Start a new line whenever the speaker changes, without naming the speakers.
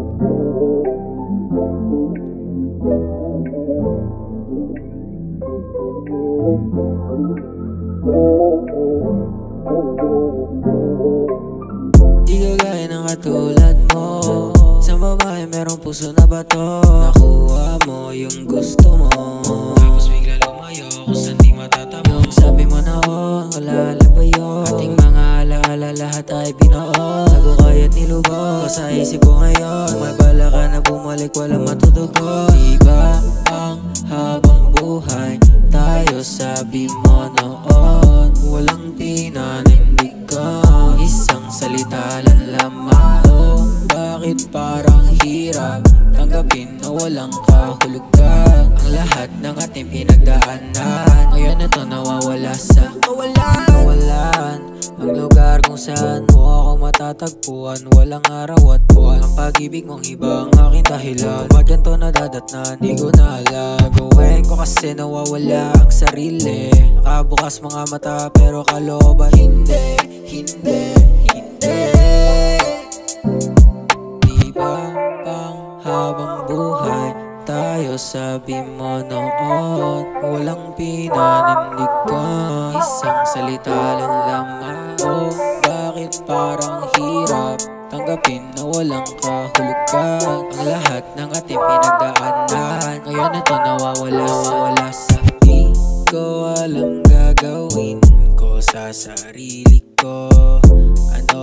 Di kagaya ng katulad mo, isang babae merong puso na bato. Nakuha mo yung gusto mo, tapos bigla lumayo kung saan di matatamo. Yung sabi mo na wala lang ba yun? Ating mga alaala lahat ay binuo. Bago kaya't nilubog sa isip ko ngayon. May bala ka na bumalik, walang matutugon. Diba ang habang buhay tayo, sabi mo noon, walang pinanindigan, isang salita lang lamang. Bakit parang hirap tanggapin na walang kahulugan ang lahat ng ating pinagdaanan? Ngayon ito nawawala sa kawalan. Ang lugar kung saan mo ako matatagpuan, walang araw at buwan. Ang pag-ibig mong iba ang aking dahilan. Ba't ganito nadadatnan, di ko na alam. Gagawin ko kasi nawawala ang sarili. Nakabukas mga mata pero kalooban hindi. Di ba pang habang buhay tayo, sabi mo noon, walang pinanindigan, isang salita lang lamang. Bakit parang hirap tanggapin na walang kahulugan ang lahat ng ating pinagdaanan? Ngayon ito nawawala sa di ko alam gagawin ko sa sarili ko. Ano